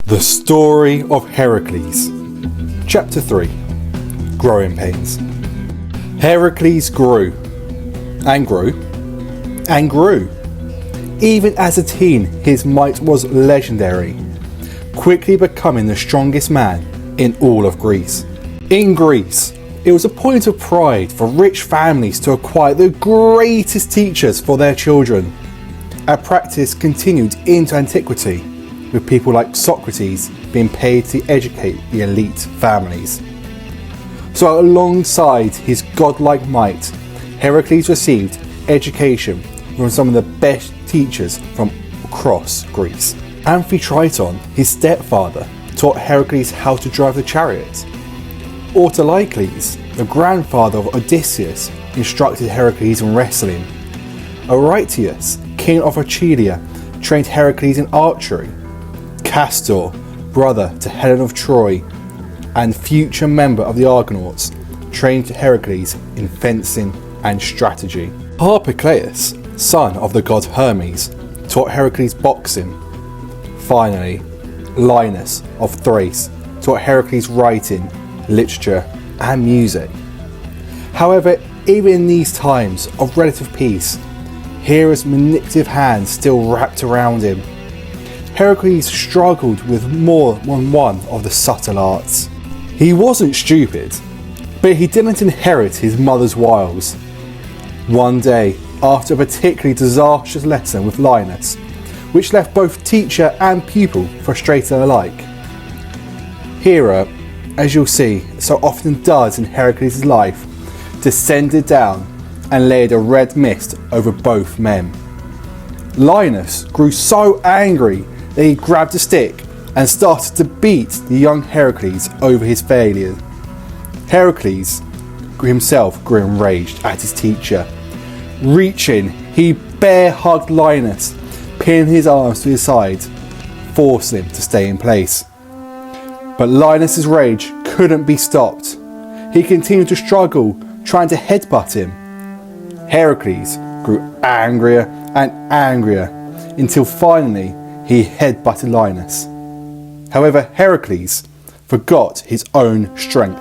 The Story of Heracles. Chapter 3. Growing Pains. Heracles grew, and grew, and grew. Even as a teen, his might was legendary, quickly becoming the strongest man in all of Greece. In Greece, it was a point of pride for rich families to acquire the greatest teachers for their children. A practice continued into antiquity, with people like Socrates being paid to educate the elite families. So alongside his godlike might, Heracles received education from some of the best teachers from across Greece. Amphitryon, his stepfather, taught Heracles how to drive the chariot. Autolycles, the grandfather of Odysseus, instructed Heracles in wrestling. Areteus, king of Arcadia, trained Heracles in archery. Castor, brother to Helen of Troy, and future member of the Argonauts, trained Heracles in fencing and strategy. Harpocleus, son of the god Hermes, taught Heracles boxing. Finally, Linus of Thrace taught Heracles writing, literature, and music. However, even in these times of relative peace, Hera's manipulative hand still wrapped around him. Heracles struggled with more than one of the subtle arts. He wasn't stupid, but he didn't inherit his mother's wiles. One day, after a particularly disastrous lesson with Linus, which left both teacher and pupil frustrated alike, Hera, as you'll see so often does in Heracles' life, descended down and laid a red mist over both men. Linus grew so angry that he grabbed a stick and started to beat the young Heracles over his failure. Heracles himself grew enraged at his teacher. Reaching, he bear-hugged Linus, pinning his arms to his side, forcing him to stay in place. But Linus' rage couldn't be stopped. He continued to struggle, trying to headbutt him. Heracles grew angrier and angrier until finally he headbutted Linus. However, Heracles forgot his own strength.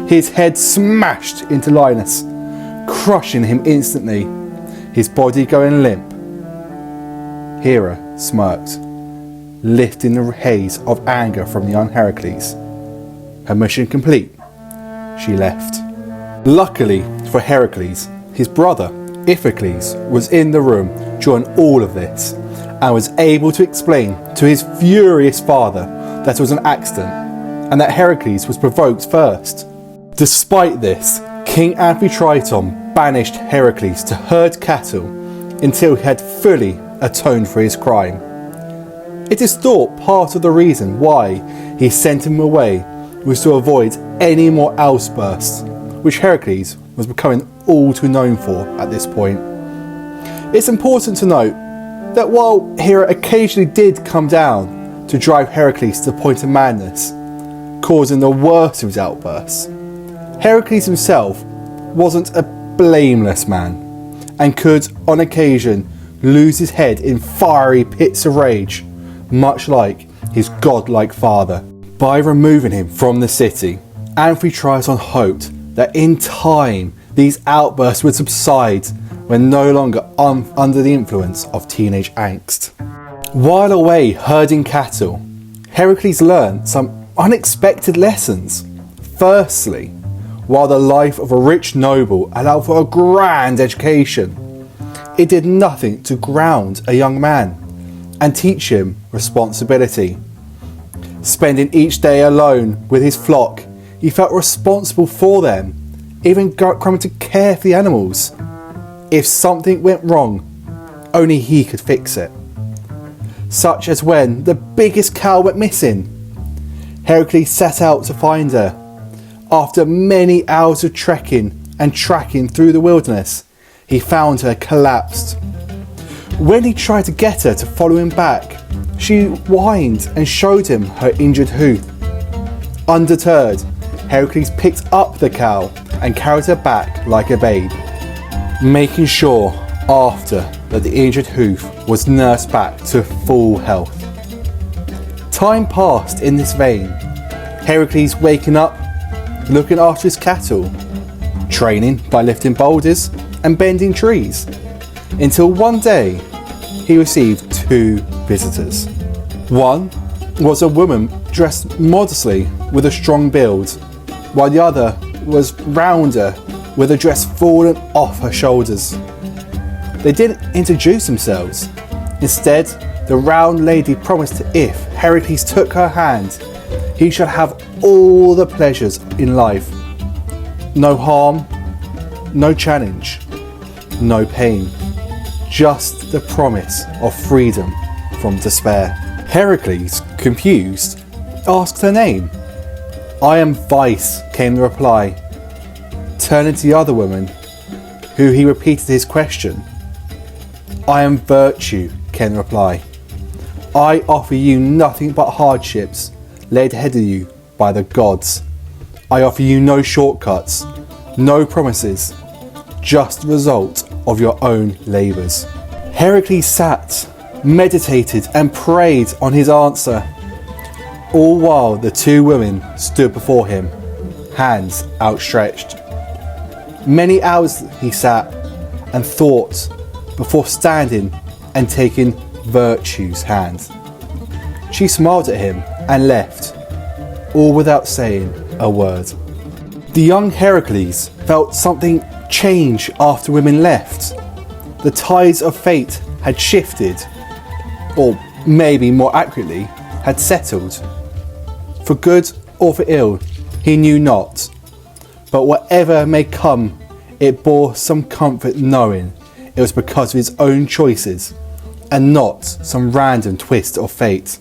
His head smashed into Linus, crushing him instantly, his body going limp. Hera smirked, lifting the haze of anger from the young Heracles. Her mission complete, she left. Luckily for Heracles, his brother, Iphicles, was in the room during all of this and was able to explain to his furious father that it was an accident and that Heracles was provoked first. Despite this, King Amphitryon banished Heracles to herd cattle until he had fully atoned for his crime. It is thought part of the reason why he sent him away was to avoid any more outbursts, which Heracles was becoming all too known for at this point. It's important to note that while Hera occasionally did come down to drive Heracles to the point of madness, causing the worst of his outbursts, Heracles himself wasn't a blameless man and could, on occasion, lose his head in fiery pits of rage, much like his godlike father. By removing him from the city, Amphitryon hoped that in time these outbursts would subside when no longer under the influence of teenage angst. While away herding cattle, Heracles learned some unexpected lessons. Firstly, while the life of a rich noble allowed for a grand education, it did nothing to ground a young man and teach him responsibility. Spending each day alone with his flock, he felt responsible for them, even coming to care for the animals. If something went wrong, only he could fix it. Such as when the biggest cow went missing. Heracles set out to find her. After many hours of trekking and tracking through the wilderness, he found her collapsed. When he tried to get her to follow him back, she whined and showed him her injured hoof. Undeterred, Heracles picked up the cow and carried her back like a babe, making sure after that the injured hoof was nursed back to full health. Time passed in this vein, Heracles waking up, looking after his cattle, training by lifting boulders and bending trees, until one day he received two visitors. One was a woman dressed modestly with a strong build, while the other was rounder with a dress fallen off her shoulders. They didn't introduce themselves. Instead, the round lady promised that if Heracles took her hand, he should have all the pleasures in life. No harm, no challenge, no pain. Just the promise of freedom from despair. Heracles, confused, asked her name. "I am Vice," came the reply. Turning to the other woman, who he repeated his question. "I am Virtue," came the reply. "I offer you nothing but hardships laid ahead of you by the gods. I offer you no shortcuts, no promises, just the result of your own labours." Heracles sat, meditated and prayed on his answer, all while the two women stood before him, hands outstretched. Many hours he sat and thought before standing and taking Virtue's hand. She smiled at him and left, all without saying a word. The young Heracles felt something change after women left. The tides of fate had shifted, or maybe more accurately, had settled. For good or for ill, he knew not. But whatever may come, it bore some comfort knowing it was because of his own choices and not some random twist of fate.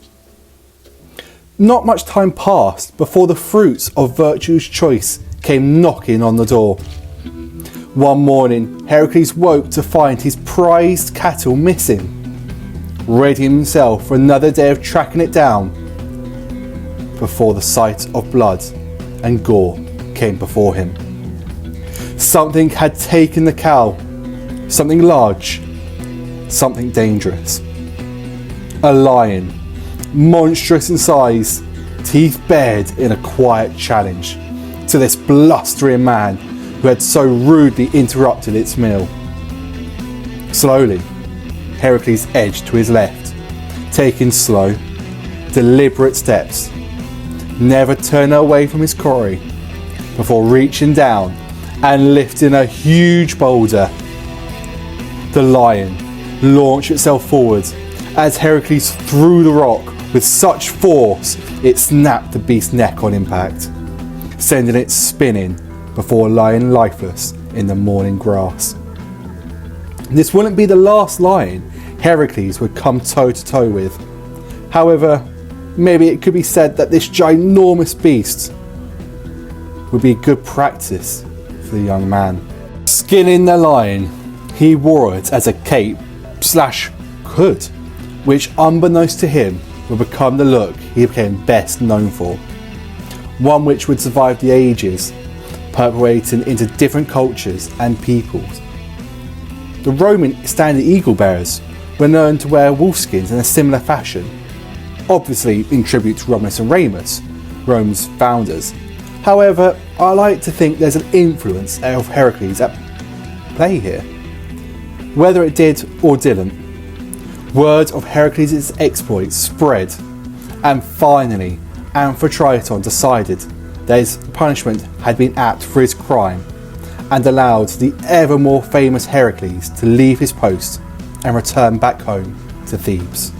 Not much time passed before the fruits of Virtue's choice came knocking on the door. One morning, Heracles woke to find his prized cattle missing. Readying himself for another day of tracking it down, before the sight of blood and gore came before him. Something had taken the cow, something large, something dangerous. A lion, monstrous in size, teeth bared in a quiet challenge to this blustering man who had so rudely interrupted its meal. Slowly, Heracles edged to his left, taking slow, deliberate steps, never turning away from his quarry, before reaching down and lifting a huge boulder. The lion launched itself forward as Heracles threw the rock with such force it snapped the beast's neck on impact, sending it spinning before lying lifeless in the morning grass. This wouldn't be the last lion Heracles would come toe to toe with. However, maybe it could be said that this ginormous beast would be good practice for the young man. Skinning the lion, he wore it as a cape/hood, which unbeknownst to him would become the look he became best known for. One which would survive the ages, perpetuating into different cultures and peoples. The Roman standard eagle bearers were known to wear wolfskins in a similar fashion, obviously in tribute to Romulus and Remus, Rome's founders. However, I like to think there's an influence of Heracles at play here. Whether it did or didn't, word of Heracles' exploits spread, and finally Amphitryon decided that his punishment had been apt for his crime, and allowed the ever more famous Heracles to leave his post and return back home to Thebes.